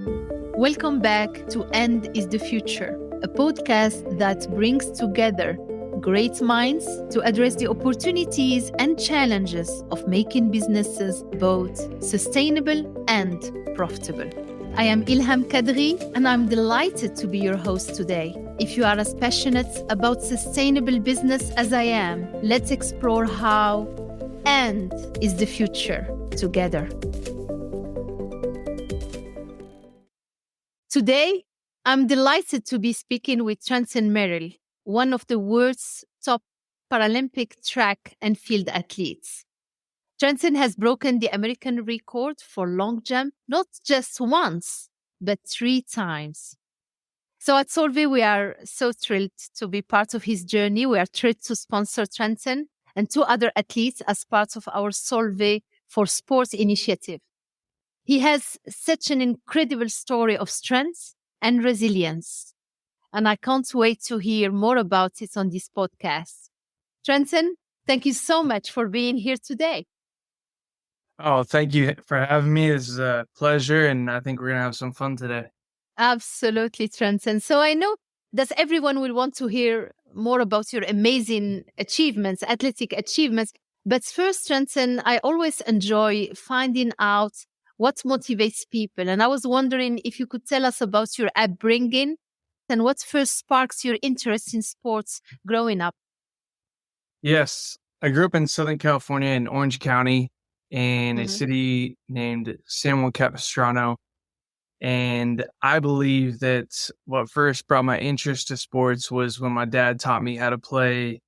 Welcome back to End is the Future, a podcast that brings together great minds to address the opportunities and challenges of making businesses both sustainable and profitable. I am Ilham Kadri, and I'm delighted to be your host today. If you are as passionate about sustainable business as I am, let's explore how End is the Future together. Today, I'm delighted to be speaking with Trenten Merrill, one of the world's top Paralympic track and field athletes. Trenten has broken the American record for long jump, not just once, but 3 times. So at Solvay, we are so thrilled to be part of his journey. We are thrilled to sponsor Trenten and 2 other athletes as part of our Solvay for Sports initiative. He has such an incredible story of strength and resilience, and I can't wait to hear more about it on this podcast. Trenten, thank you so much for being here today. Oh, thank you for having me. It's a pleasure, and I think we're going to have some fun today. Absolutely, Trenten. So I know that everyone will want to hear more about your amazing achievements, athletic achievements. But first, Trenten, I always enjoy finding out what motivates people. And I was wondering if you could tell us about your upbringing and what first sparks your interest in sports growing up. Yes, I grew up in Southern California in Orange County in a city named San Juan Capistrano. And I believe that what first brought my interest to sports was when my dad taught me how to play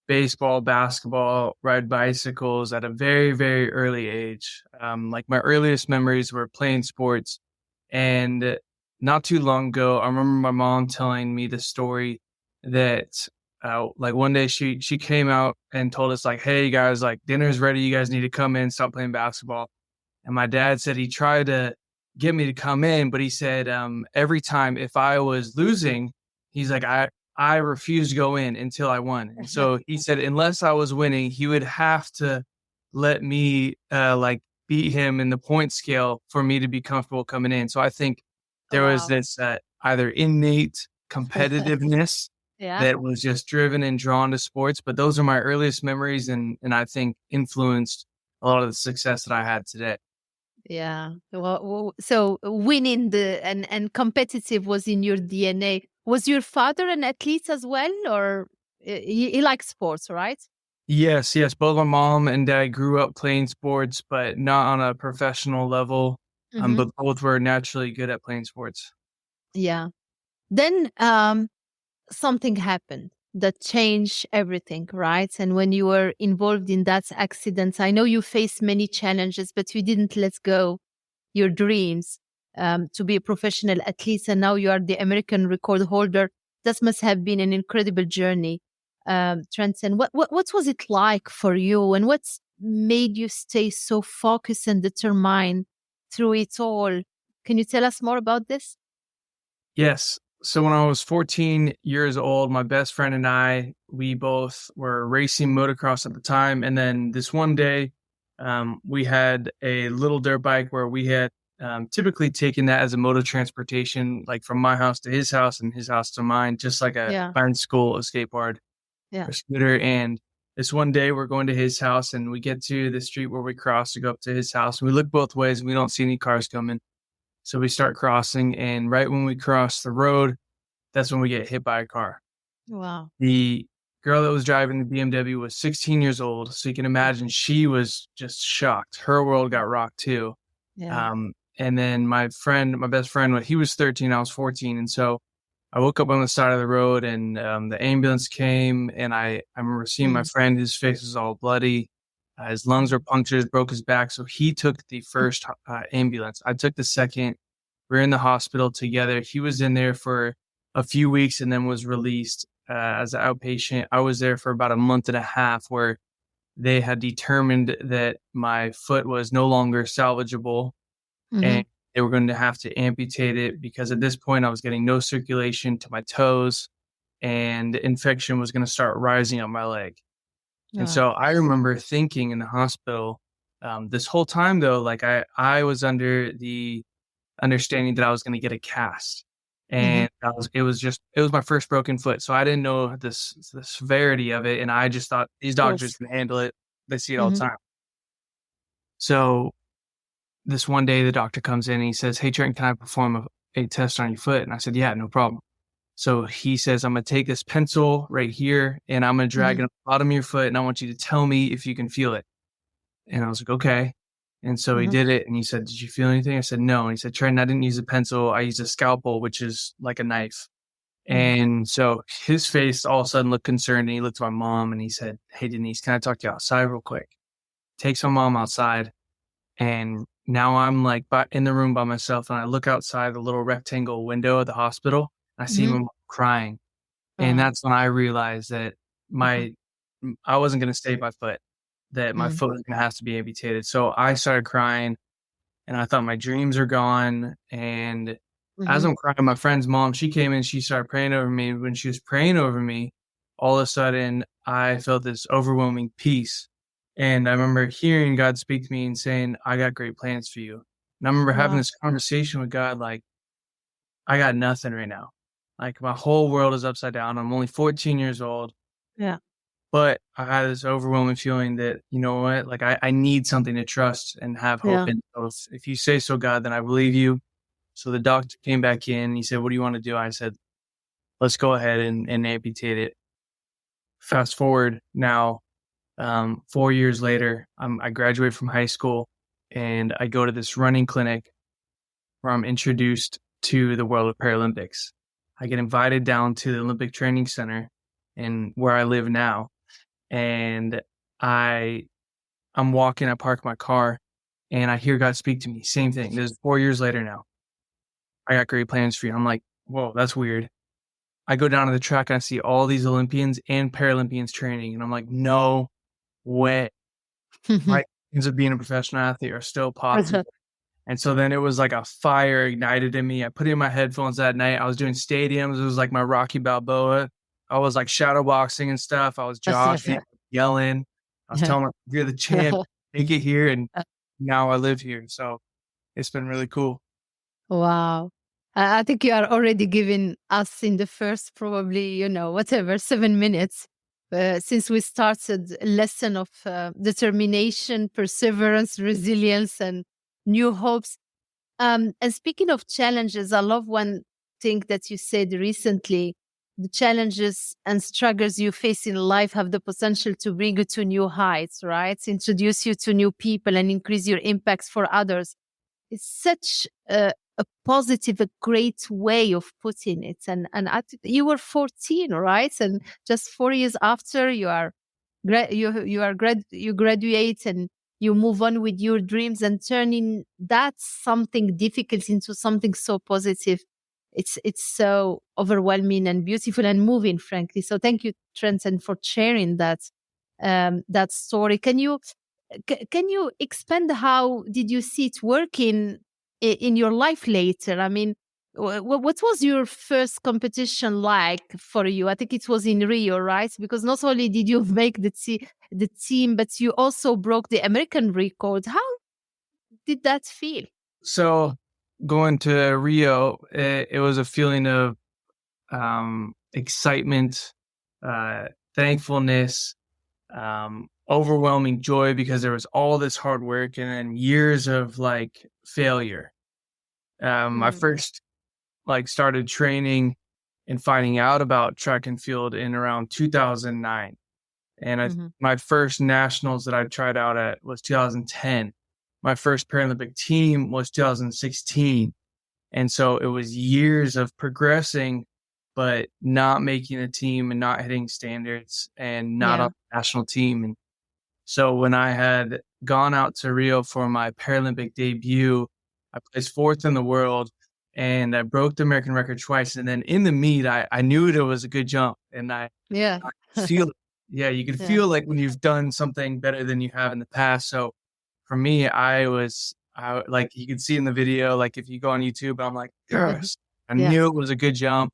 baseball, basketball, ride bicycles at a very, very early age. Like my earliest memories were playing sports. And not too long ago, I remember my mom telling me the story that like one day she came out and told us like, hey guys, like dinner's ready. You guys need to come in, stop playing basketball. And my dad said he tried to get me to come in, but he said every time if I was losing, he's like, I refused to go in until I won. And so he said, unless I was winning, he would have to let me like beat him in the point scale for me to be comfortable coming in. So I think there was this either innate competitiveness that was just driven and drawn to sports. But those are my earliest memories and I think influenced a lot of the success that I had today. Yeah. Well, so winning and competitive was in your DNA. Was your father an athlete as well, or he likes sports, right? Yes. Both my mom and dad grew up playing sports, but not on a professional level. But both were naturally good at playing sports. Yeah. Then something happened that changed everything, right? And when you were involved in that accident, I know you faced many challenges, but you didn't let go your dreams to be a professional athlete. And now you are the American record holder. That must have been an incredible journey. Trenten, what was it like for you? And what made you stay so focused and determined through it all? Can you tell us more about this? Yes. So when I was 14 years old, my best friend and I, we both were racing motocross at the time. And then this one day, we had a little dirt bike where we had typically taken that as a mode of transportation, like from my house to his house and his house to mine, just like a bicycle, a skateboard, or scooter. And this one day we're going to his house and we get to the street where we cross to go up to his house. We look both ways and we don't see any cars coming. So we start crossing, and right when we cross the road, that's when we get hit by a car. Wow. The girl that was driving the BMW was 16 years old. So you can imagine she was just shocked. Her world got rocked too. Yeah. And then my best friend, he was 13, I was 14. And so I woke up on the side of the road and the ambulance came, and I remember seeing my friend, his face was all bloody. His lungs were punctured, broke his back. So he took the first ambulance. I took the second. We were in the hospital together. He was in there for a few weeks and then was released as an outpatient. I was there for about a month and a half where they had determined that my foot was no longer salvageable and they were going to have to amputate it because at this point I was getting no circulation to my toes and infection was going to start rising up my leg. And so I remember thinking in the hospital, this whole time though, like I was under the understanding that I was going to get a cast. And it was my first broken foot. So I didn't know the severity of it. And I just thought these Of doctors course. can handle it. They see it all the Mhm. time. So this one day the doctor comes in and he says, "Hey, Trent, can I perform a test on your foot?" And I said, "Yeah, no problem." So he says, "I'm going to take this pencil right here and I'm going to drag it Mhm. on the bottom of your foot. And I want you to tell me if you can feel it." And I was like, "Okay." And so he Mhm. did it and he said, "Did you feel anything?" I said, "No." And he said, "Trent, I didn't use a pencil. I used a scalpel, which is like a knife." Mhm. And so his face all of a sudden looked concerned and he looked at my mom and he said, "Hey, Denise, can I talk to you outside real quick?" Takes my mom outside. And now I'm like in the room by myself and I look outside the little rectangle window of the hospital. And I see my Mhm. mom crying. And Oh. that's when I realized that Mhm. I wasn't going to save my foot, that my Mm. foot was going to have to be amputated. So I started crying and I thought my dreams are gone. And as Mhm. I'm crying, my friend's mom, she came in, she started praying over me. When she was praying over me, all of a sudden I felt this overwhelming peace. And I remember hearing God speak to me and saying, "I got great plans for you." And I remember having Wow. this conversation with God, like, I got nothing right now. Like my whole world is upside down. I'm only 14 years old. Yeah. But I had this overwhelming feeling that, you know what, like I need something to trust and have hope Yeah. in. So if you say so, God, then I believe you. So the doctor came back in and he said, "What do you want to do?" I said, "Let's go ahead and amputate it." Fast forward now, 4 years later, I graduate from high school and I go to this running clinic where I'm introduced to the world of Paralympics. I get invited down to the Olympic Training Center and where I live now. And I I'm walking, I park my car, and I hear God speak to me. Same thing. This is 4 years later now. "I got great plans for you." I'm like, "Whoa, that's weird." I go down to the track and I see all these Olympians and Paralympians training, and I'm like, "No way. My dreams of being a professional athlete are still possible." And so then it was like a fire ignited in me. I put in my headphones that night. I was doing stadiums. It was like my Rocky Balboa. I was like shadow boxing and stuff. I was joshing, yelling. I was telling myself, "You're the champ. Take it here." And now I live here. So it's been really cool. Wow. I think you are already giving us in the first, probably, whatever, 7 minutes, since we started, a lesson of determination, perseverance, resilience, and new hopes. And speaking of challenges, I love one thing that you said recently. The challenges and struggles you face in life have the potential to bring you to new heights, right? Introduce you to new people and increase your impacts for others. It's such a positive, a great way of putting it. And you were 14, right? And just 4 years after, you graduate and you move on with your dreams and turning that something difficult into something so positive. It's so overwhelming and beautiful and moving, frankly. So thank you, Trenton, for sharing that story. Can you expand how did you see it working in your life later? I mean, what was your first competition like for you? I think it was in Rio, right? Because not only did you make the team, but you also broke the American record. How did that feel? So going to Rio, it was a feeling of excitement, uh, thankfulness, overwhelming joy because there was all this hard work and then years of like failure. I Mm, first like started training and finding out about track and field in around 2009. And mhm, my first nationals that I tried out at was 2010. My first Paralympic team was 2016. And so it was years of progressing, but not making a team and not hitting standards and not on yeah. the national team. And so when I had gone out to Rio for my Paralympic debut, I placed fourth in the world and I broke the American record twice. And then in the meet, I knew it was a good jump and Yeah. I feel it. Yeah, you can Yeah. feel like when you've done something better than you have in the past. So for me, I like you can see in the video, like if you go on YouTube, I'm like, Mhm. yes, I Yeah. knew it was a good jump.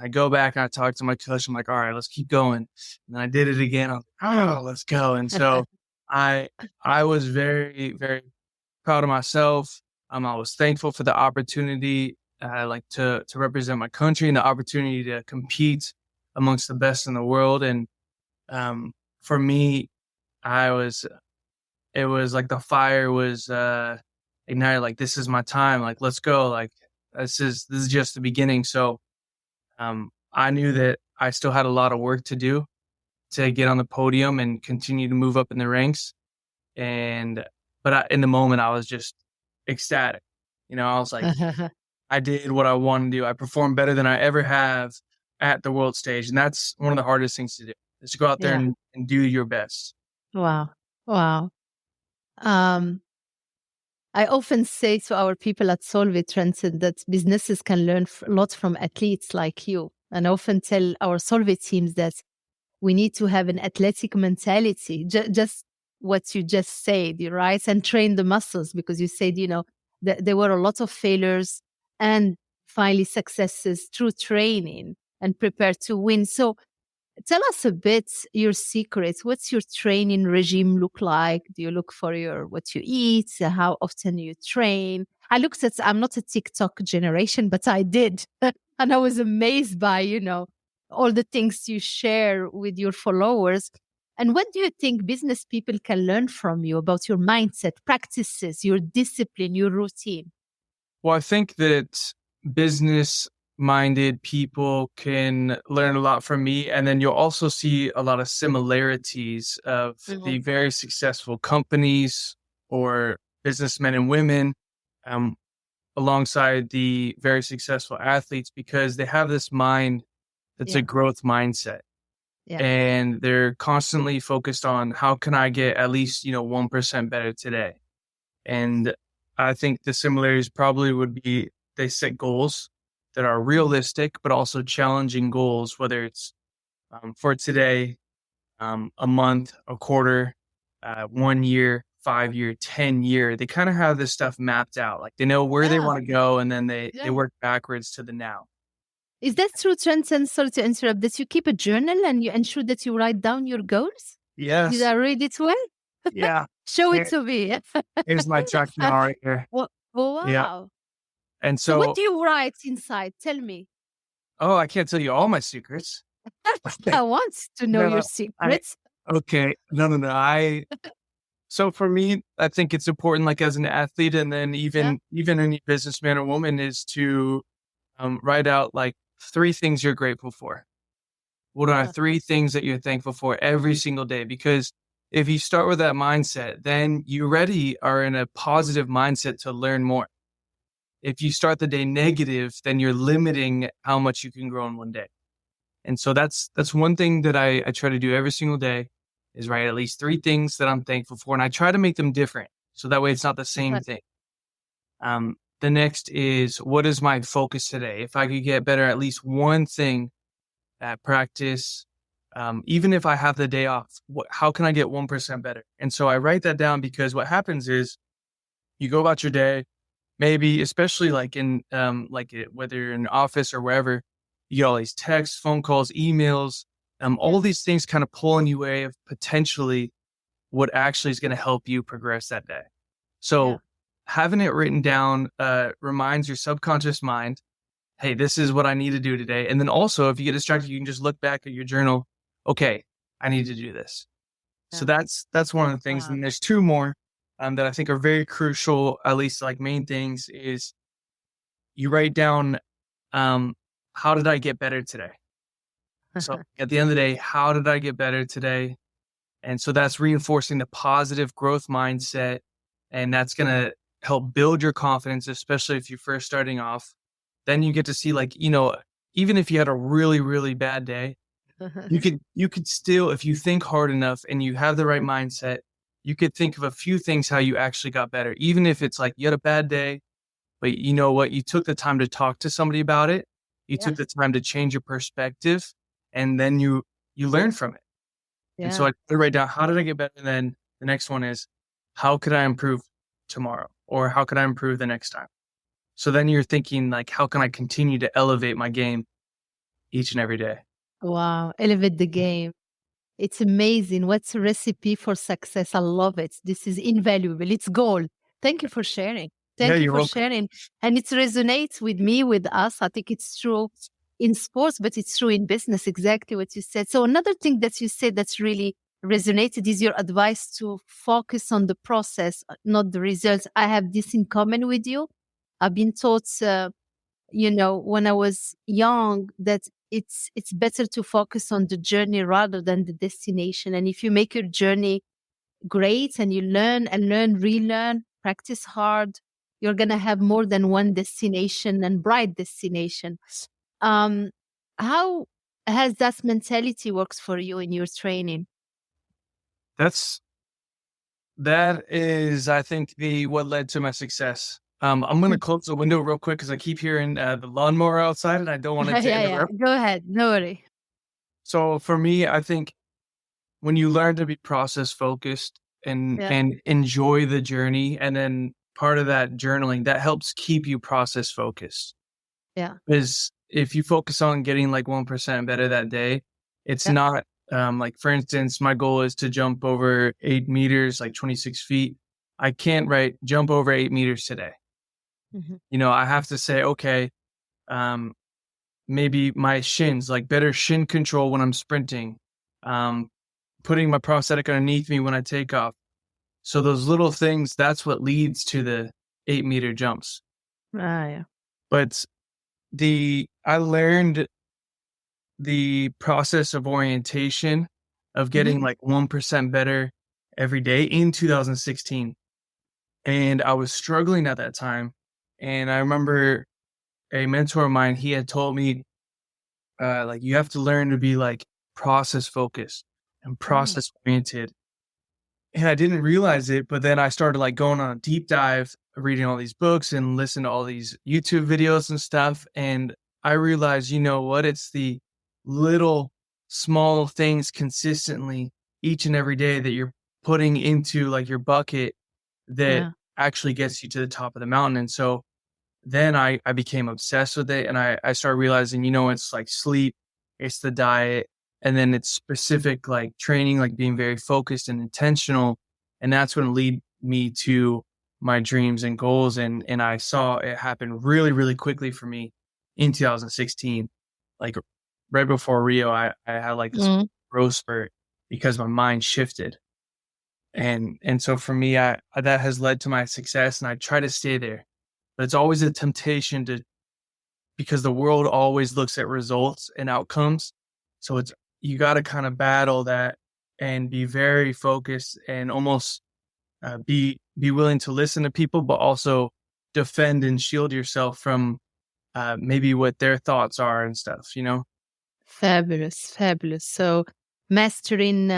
I go back and I talk to my coach. I'm like, all right, let's keep going. And then I did it again. I'm like, oh, let's go. And so I I was very, very proud of myself. I was thankful for the opportunity, like to represent my country and the opportunity to compete amongst the best in the world. And for me, I was it was like the fire was ignited. Like, this is my time. Like, let's go. Like, this is just the beginning. So I knew that I still had a lot of work to do to get on the podium and continue to move up in the ranks. And in the moment, I was just ecstatic. I was like, I did what I wanted to do. I performed better than I ever have at the world stage, and that's one of the hardest things to do, is to go out there Yeah. and do your best. Wow. Wow. Um, I often say to our people at Solvit, Trenton, that businesses can learn a lot from athletes like you. And I often tell our Solvit teams that we need to have an athletic mentality, just what you just said, right? And train the muscles, because you said, that there were a lot of failures and finally successes through training and prepare to win. So tell us a bit your secrets. What's your training regime look like? Do you look for what you eat? How often you train? I'm not a TikTok generation, but I did. And I was amazed by, all the things you share with your followers. And what do you think business people can learn from you about your mindset, practices, your discipline, your routine? Well, I think that business minded people can learn a lot from me. And then you'll also see a lot of similarities of the Mhm. very successful companies or businessmen and women, um, alongside the very successful athletes, because they have this mind that's a Yeah, growth mindset. yeah, And they're constantly focused on, how can I get at least, 1% better today? And I think the similarities probably would be, they set goals that are mhm, realistic, but also challenging goals, whether it's for today, a month, a quarter, 1 year, 5 year, 10 year. They kind of have this stuff mapped out. Like, they know where they yeah, want to go, and then they yeah. work backwards to the now. Is that true, Trent? And sorry to interrupt, that you keep a journal and you ensure that you write down your goals? Did Yes. I read it well? Yeah. Show it Here, to me. here's my check Uh, now right here. oh, Yeah. wow. And So what so, do you write inside? Tell me. oh, I can't tell you all my secrets. I want to know your No, I secrets. okay. No. So for me, I think it's important, like, as an athlete, and then Yeah. even any businessman or woman, is to write out like 3 things you're grateful for. What are Uh, 3 things that you're thankful for every single day? Because if you start with that mindset, then you already are in a positive mindset to learn more. If you start the day negative, then you're limiting how much you can grow in one day. And so that's one thing that I try to do every single day, is write at least 3 things that I'm thankful for, and I try to make them different, so that way it's not the same uh, thing. The next is, what is my focus today? If I could get better at least one thing at practice, even if I have the day off, how can I get 1% better? And so I write that down, because what happens is, you go about your day, maybe especially like in whether you're in office or wherever, you get all these texts, phone calls, emails, yeah. all these things kind of pulling you away of potentially what actually is going to help you progress that day. Yeah. So having it written down reminds your subconscious mind, hey, this is what I need to do today. And then also, if you get distracted, you can just look back at your journal. Okay, I need to do this. So Yeah. that's one of the things. Wow. And there's 2 more that I think are very crucial, at least like main things, is you write down, um, how did I get better today? So at the end of the day, how did I get better today? And so that's reinforcing the positive growth mindset. And that's going to help build your confidence, especially if you're first starting off. Then you get to see, like, even if you had a really, really bad day, you could still, if you think hard enough and you have the right mindset, you could think of a few things how you actually got better. Even if it's like you had a bad day, but you know what? You took the time to talk to somebody about it. You Yeah. took the time to change your perspective, and then you learn from it. And so Yeah. I put it right down. How did I get better? And then the next one is, how could I improve tomorrow? Or how could I improve the next time? So then you're thinking, like, how can I continue to elevate my game each and every day? Wow. Elevate the game. It's amazing. What's a recipe for success? I love it. This is invaluable. It's gold. Thank you for sharing. Thank you you're for welcome. sharing. And it resonates with me, with us. I think it's true in sports, but it's true in business, exactly what you said. So another thing that you said that's really resonated is your advice to focus on the process, not the results. I have this in common with you. I've been taught, when I was young, that it's better to focus on the journey rather than the destination. And if you make your journey great and you learn and learn, relearn, practice hard, you're going to have more than one destination and bright destination. Um, how has that mentality works for you in your training? That's That is, I think, the what led to my success. I'm gonna close the window real quick because I keep hearing the lawnmower outside, and I don't want it to Yeah, yeah. interrupt. Go ahead. No worry. So for me, I think when you learn to be process focused and Yeah, and enjoy the journey, and then part of that journaling that helps keep you process focused. yeah, Is if you focus on getting like 1% better that day, it's yeah. not like for instance, my goal is to jump over 8 meters, like 26 feet. I can't jump over 8 meters today. Mhm. I have to say, okay, um, maybe my shins, like better shin control when I'm sprinting, um, putting my prosthetic underneath me when I take off. So those little things, that's what leads to the 8 meter jumps. Ah, yeah. But I learned the process of orientation of Mhm. getting like 1% better every day in 2016. And I was struggling at that time. And I remember a mentor of mine, he had told me, like, you have to learn to be like process focused and Mm. process oriented. And I didn't realize it, but then I started like going on a deep dive, reading all these books and listening to all these YouTube videos and stuff. And I realized, you know what? It's the little small things consistently each and every day that you're putting into like your bucket that Yeah. actually gets you to the top of the mountain. And so then I became obsessed with it, and I started realizing, it's like sleep, it's the diet, and then it's specific like training, like being very focused and intentional. And that's when lead me to my dreams and goals. And I saw it happen really, really quickly for me in 2016. Like right before Rio, I had like this Mm. growth spurt because my mind shifted. And so for me, that has led to my success, and I try to stay there. But it's always a temptation to because the world always looks at results and outcomes. So you got to kind of battle that and be very focused and almost be willing to listen to people, but also defend and shield yourself from maybe what their thoughts are and stuff. Fabulous, fabulous. So mastering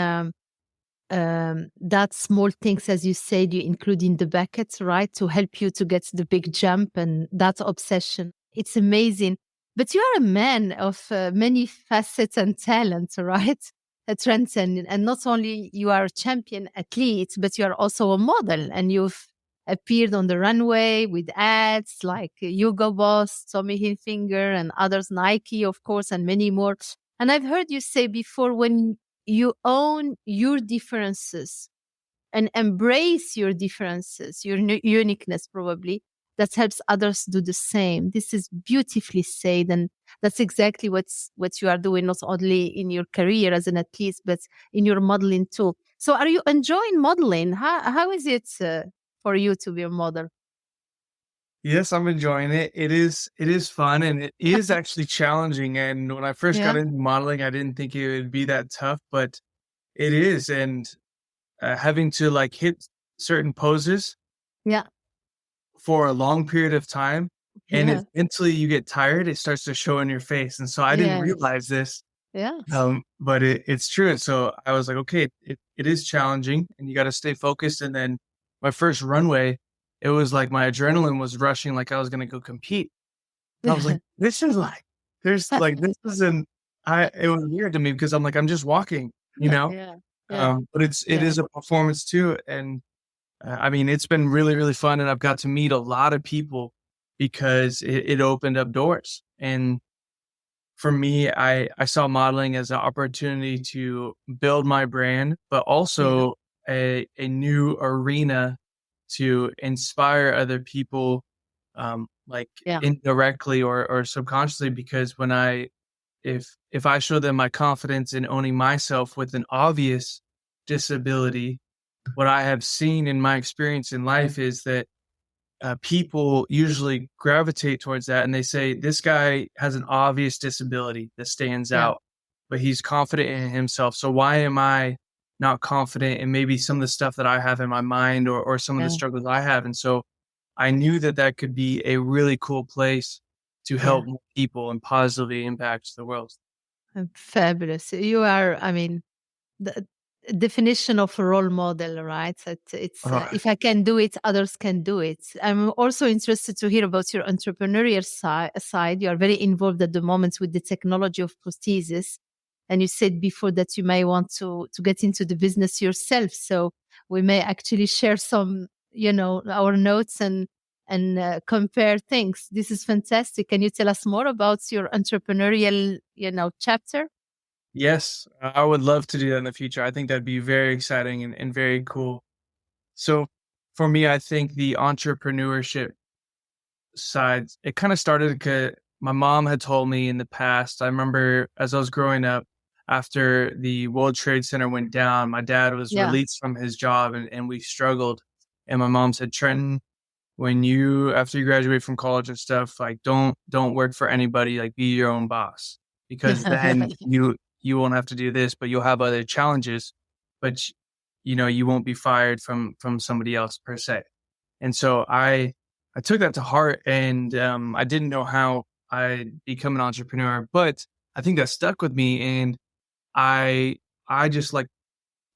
that small things, as you said, you include in the buckets, right, to help you to get the big jump and that obsession. It's amazing. But you are a man of many facets and talents, right? Trenton, and not only you are a champion athlete, but you are also a model, and you've appeared on the runway with ads like Hugo Boss, Tommy Hilfiger, and others, Nike, of course, and many more. And I've heard you say before, when you own your differences and embrace your differences, your uniqueness, probably that helps others do the same. This is beautifully said, and that's exactly what you are doing, not only in your career as an athlete, but in your modeling too. So, are you enjoying modeling? How is it for you to be a model? Yes, I'm enjoying it. It is fun, and it is actually challenging. And when I first got Yeah, into modeling, I didn't think it would be that tough, but it is. And having to like hit certain poses yeah, for a long period of time, and yeah, mentally you get tired, it starts to show in your face. And so I didn't yes, realize this, yes. but it's true. And so I was like, okay, it is challenging, and you got to stay focused. And then my first runway, it was like my adrenaline was rushing, like I was gonna go compete. And I was like, this isn't. It was weird to me because I'm like, I'm just walking, you know. Yeah, yeah, But it yeah. is a performance too, and I mean, it's been really, really fun, and I've got to meet a lot of people because it opened up doors. And for me, I saw modeling as an opportunity to build my brand, but Yeah. also a new arena to inspire other people, like Yeah. indirectly or subconsciously, because if I show them my confidence in owning myself with an obvious disability, what I have seen in my experience in life is that people usually gravitate towards that and they say, this guy has an obvious disability that stands Yeah. out, but he's confident in himself. So why am I not confident in maybe some of the stuff that I have in my mind, or some of the Yeah. struggles I have? And so I knew that that could be a really cool place to Yeah. help more people and positively impact the world. Fabulous. You are, I mean, the definition of a role model, right? That it's Oh, if I can do it, others can do it. I'm also interested to hear about your entrepreneurial side. You are very involved at the moment with the technology of prosthesis, and you said before that you may want to get into the business yourself. So we may actually share some, our notes and compare things. This is fantastic. Can you tell us more about your entrepreneurial, chapter? yes, I would love to do that in the future. I think that'd be very exciting and very cool. So for me, I think the entrepreneurship side, it kind of started because my mom had told me in the past. I remember as I was growing up, after the World Trade Center went down, my dad was Yeah. released from his job and we struggled. And my mom said, Trenton, after you graduate from college and stuff, like don't work for anybody, like be your own boss, because then you won't have to do this, but you'll have other challenges, but you won't be fired from somebody else per se. And so I took that to heart, and I didn't know how I'd become an entrepreneur, but I think that stuck with me, and I I just like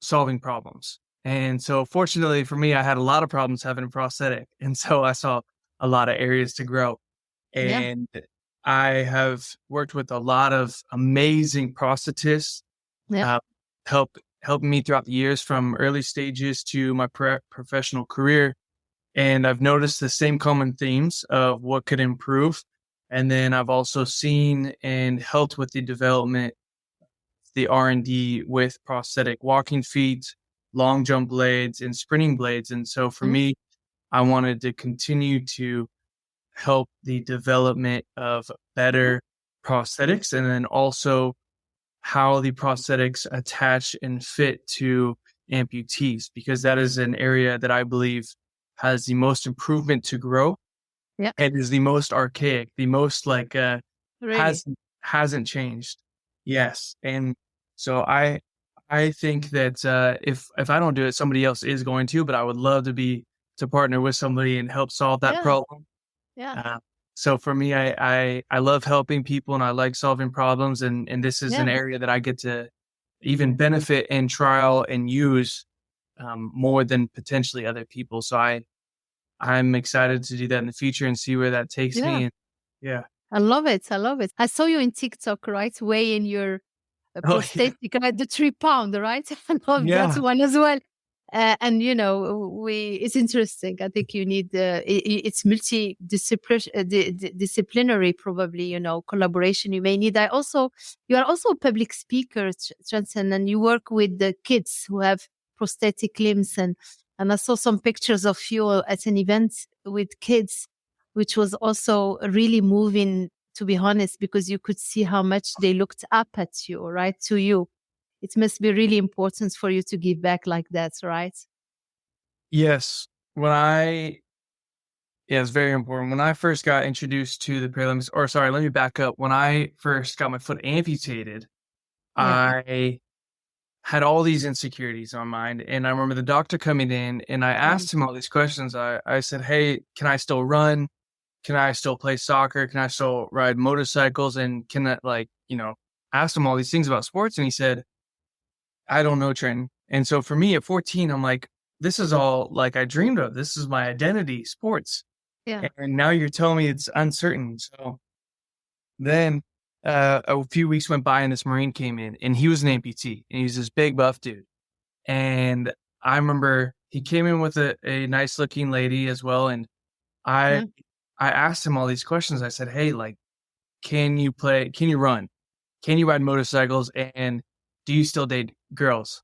solving problems. And so fortunately for me, I had a lot of problems having a prosthetic. And so I saw a lot of areas to grow. Yeah. And I have worked with a lot of amazing prosthetists, Yeah. uh, helping me throughout the years from early stages to my professional career. And I've noticed the same common themes of what could improve. And then I've also seen and helped with the development, the R&D with prosthetic walking feet, long jump blades, and sprinting blades. And so for Mhm. me, I wanted to continue to help the development of better prosthetics, and then also how the prosthetics attach and fit to amputees, because that is an area that I believe has the most improvement to grow Yeah. and is the most archaic, the most like Really? hasn't changed. Yes. And so I think that if I don't do it, somebody else is going to, but I would love to partner with somebody and help solve that Yeah. problem. Yeah. Uh, so for me, I love helping people and I like solving problems, and this is an Yeah. area that I get to even benefit and trial and use more than potentially other people. So I'm excited to do that in the future and see where that takes Yeah. me. And yeah. I love it. I love it. I saw you in TikTok, right? Weighing your Oh yeah. prosthetic, right? The 3 pound, right? I love that Yeah. one as well. And it's interesting. I think you need it's multidisciplinary, disciplinary, probably, collaboration. You may need. You are also a public speaker, Johnson, and you work with the kids who have prosthetic limbs, and I saw some pictures of you at an event with kids, which was also really moving, to be honest, because you could see how much they looked up at you, right? To you. It must be really important for you to give back like that, right? Yes. When I Yeah, it's very important. When I first got introduced to the Paralympics, or sorry, let me back up. When I first got my foot amputated, Yeah. I had all these insecurities on my mind. And I remember the doctor coming in and I Mm. asked him all these questions. I said, hey, can I still run? Can I still play soccer? Can I still ride motorcycles? And can I, ask him all these things about sports? And he said, I don't know, Trenton. And so for me at 14, I'm like, this is all like I dreamed of. This is my identity, sports. Yeah. And now you're telling me it's uncertain. So then a few weeks went by and this Marine came in and he was an amputee and he was this big buff dude. And I remember he came in with a nice looking lady as well. And I Yeah. I asked him all these questions. I said, hey, like, can you run? Can you ride motorcycles? And do you still date girls?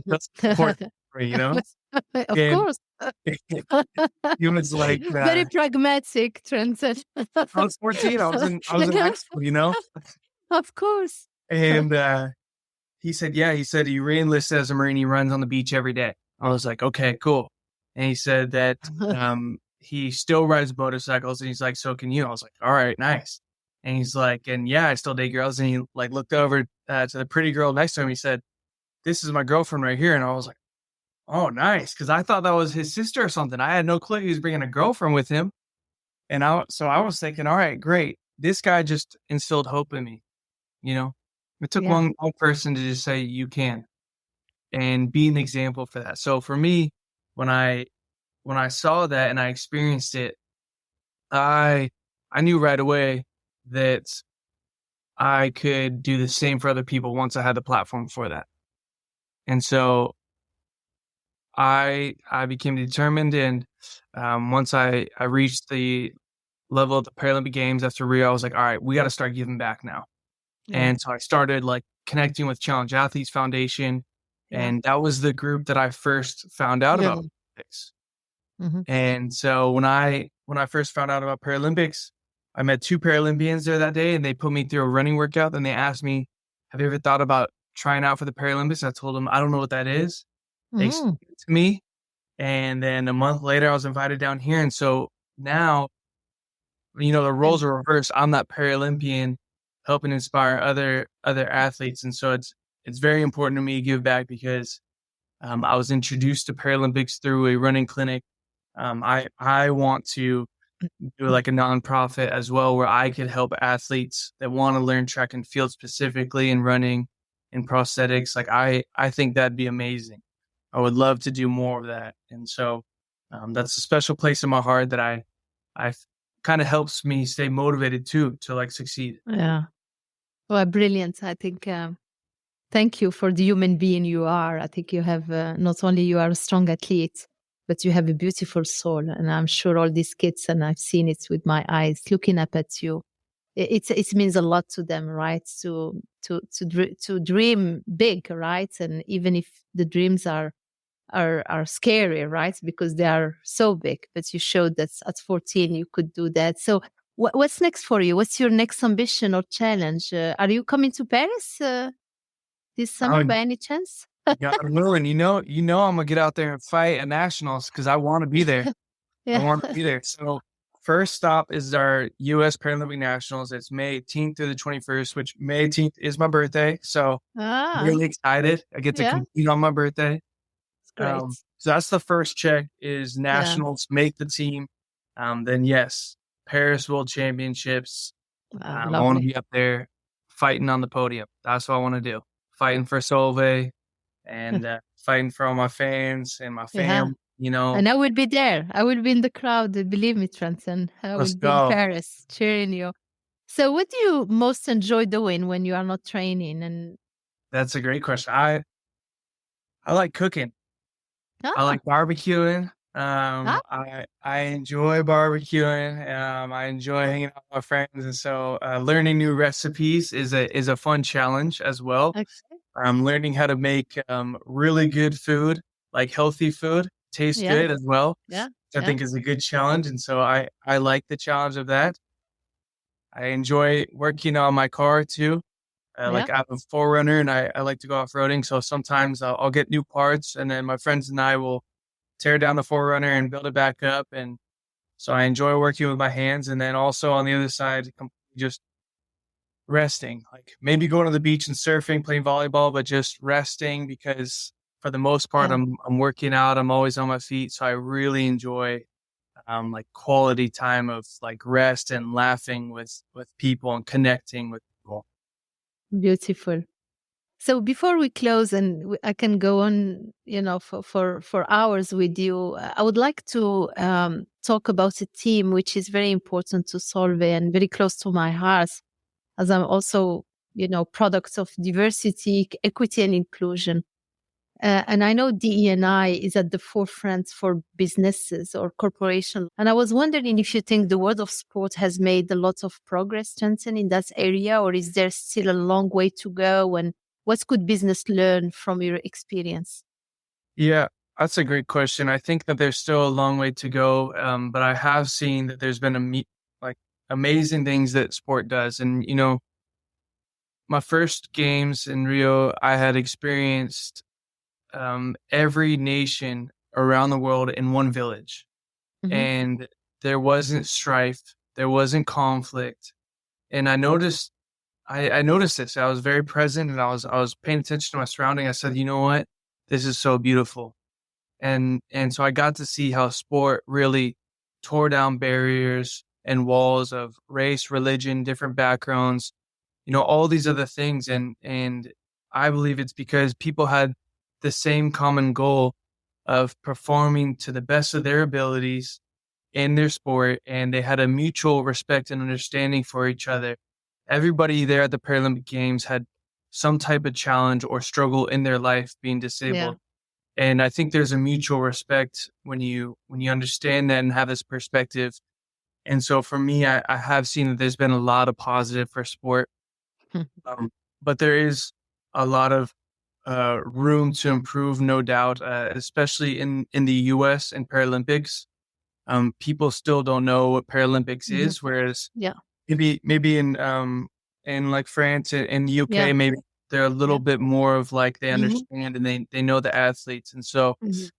That's important for me, you know? Of And course. He was like, Very pragmatic, Trenton. I was 14. I was in high school, you know? Of course. And he said, yeah, he said he re-enlisted as a Marine. He runs on the beach every day. I was like, okay, cool. And he said that he still rides motorcycles. And he's like, so can you? I was like, all right, nice. And he's like, and yeah, I still date girls. And he like looked over to the pretty girl next to him. He said, this is my girlfriend right here. And I was like, oh, nice. Cause I thought that was his sister or something. I had no clue he was bringing a girlfriend with him. And so I was thinking, all right, great. This guy just instilled hope in me. You know, it took Yeah. one person to just say, you can, and be an example for that. So for me, when I saw that and I experienced it, I knew right away that I could do the same for other people once I had the platform for that. And so I became determined. And once I reached the level of the Paralympic Games after Rio, I was like, all right, we got to start giving back now. Yeah. And so I started like connecting with Challenge Athletes Foundation. Yeah. And that was the group that I first found out about Paralympics. Mm-hmm. And so when I first found out about Paralympics, I met 2 Paralympians there that day, and they put me through a running workout. And they asked me, have you ever thought about trying out for the Paralympics? I told them, I don't know what that is. They explained it to me. And then a month later, I was invited down here. And so now, you know, the roles are reversed. I'm that Paralympian helping inspire other athletes. And so it's very important to me to give back because I was introduced to Paralympics through a running clinic. I want to do like a nonprofit as well, where I could help athletes that want to learn track and field specifically in running and prosthetics. Like I think that'd be amazing. I would love to do more of that. And so that's a special place in my heart that I kind of helps me stay motivated too, to like succeed. Yeah. Well, brilliant. I think, thank you for the human being you are. I think you have, not only you are a strong athlete, but you have a beautiful soul. And I'm sure all these kids, and I've seen it with my eyes, looking up at you, it means a lot to them, right? To dream big, right? And even if the dreams are scary, right? Because they are so big, but you showed that at 14 you could do that. So what's next for you? What's your next ambition or challenge? Are you coming to Paris this summer by any chance? God willing, you know, I'm gonna get out there and fight at nationals because I want to be there. I want to be there. So first stop is our U.S. Paralympic Nationals. It's May 18th through the 21st, which May 18th is my birthday. So I'm really excited. I get to compete on my birthday. Great. So that's the first check is nationals, make the team. Then yes, Paris World Championships. I want to be up there fighting on the podium. That's what I want to do. Fighting for Solveig and fighting for all my fans and my family, you know. And I will be there. I will be in the crowd. Believe me, Trenton. I will be in Paris cheering you. So what do you most enjoy doing when you are not training? And that's a great question. I like cooking. I like barbecuing. I enjoy barbecuing. I enjoy hanging out with my friends, and so learning new recipes is a fun challenge as well. Okay. Learning how to make really good food, like healthy food, tastes good as well. Yeah, I think is a good challenge, and so I like the challenge of that. I enjoy working on my car too. Like I have a 4Runner and I like to go off-roading. So sometimes I'll get new parts and then my friends and I will tear down the 4Runner and build it back up. And so I enjoy working with my hands. And then also on the other side, just resting, like maybe going to the beach and surfing, playing volleyball, but just resting because for the most part, I'm working out. I'm always on my feet. So I really enjoy like quality time of like rest and laughing with people and connecting with people. Beautiful. So before we close, and I can go on, you know, for hours with you, I would like to talk about a theme which is very important to Solveig and very close to my heart, as I'm also, you know, product of diversity, equity, and inclusion. And I know DE&I is at the forefront for businesses or corporations. And I was wondering if you think the world of sport has made a lot of progress, Trenten, in that area, or is there still a long way to go? And what could business learn from your experience? Yeah, That's a great question. I think that there's still a long way to go, but I have seen that there's been like amazing things that sport does. And my first games in Rio, I had experienced every nation around the world in one village, Mhm. and there wasn't strife, there wasn't conflict, and I noticed this. I was very present, and I was paying attention to my surrounding. I said, you know what, this is so beautiful. And so I got to see how sport really tore down barriers and walls of race, religion, different backgrounds, all these other things. And I believe it's because people had the same common goal of performing to the best of their abilities in their sport, and they had a mutual respect and understanding for each other. Everybody there at the Paralympic Games had some type of challenge or struggle in their life being Yeah. disabled. And I think there's a mutual respect when you understand that and have this perspective. And so for me, I have seen that there's been a lot of positive for sport, um, but there is a lot of room to improve, no doubt, especially in the U.S. and Paralympics. People still don't know what Paralympics Mhm. is, whereas Yeah. maybe in like France and the Yeah. UK, maybe they're a little Yeah. bit more of like they Mhm. understand and they know the athletes. And so Mhm.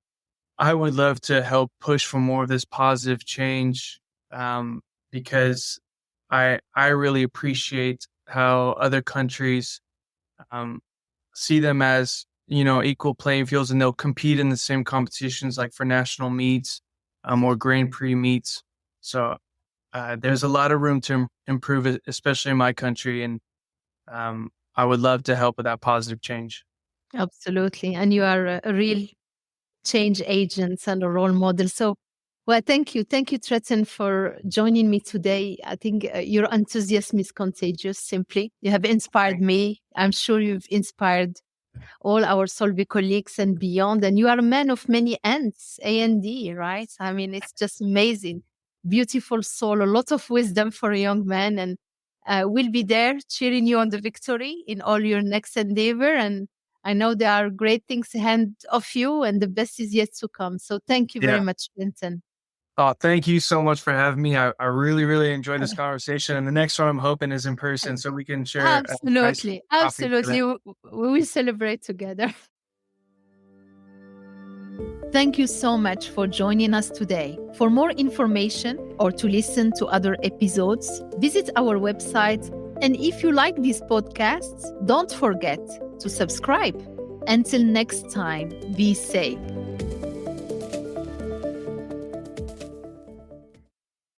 I would love to help push for more of this positive change, because I really appreciate how other countries um, see them as equal playing fields, and they'll compete in the same competitions like for national meets, or Grand Prix meets. So there's a lot of room to improve it, especially in my country, and I would love to help with that positive change. Absolutely. And you are a real change agents and a role model. So, well, thank you. Thank you, Trenten, for joining me today. I think your enthusiasm is contagious, simply. You have inspired Thank me. I'm sure you've inspired all our Solvi colleagues and beyond. And you are a man of many ends, A&D, right? I mean, it's just amazing. Beautiful soul, a lot of wisdom for a young man. And we'll be there cheering you on the victory in all your next endeavor. And I know there are great things ahead of you, and the best is yet to come. So thank you very Yeah. much, Clinton. Oh, thank you so much for having me. I really, really enjoyed this conversation. And the next one I'm hoping is in person so we can share a nice Absolutely. coffee Absolutely. together. We will celebrate together. Thank you so much for joining us today. For more information or to listen to other episodes, visit our website. And if you like these podcasts, don't forget to subscribe. Until next time, be safe.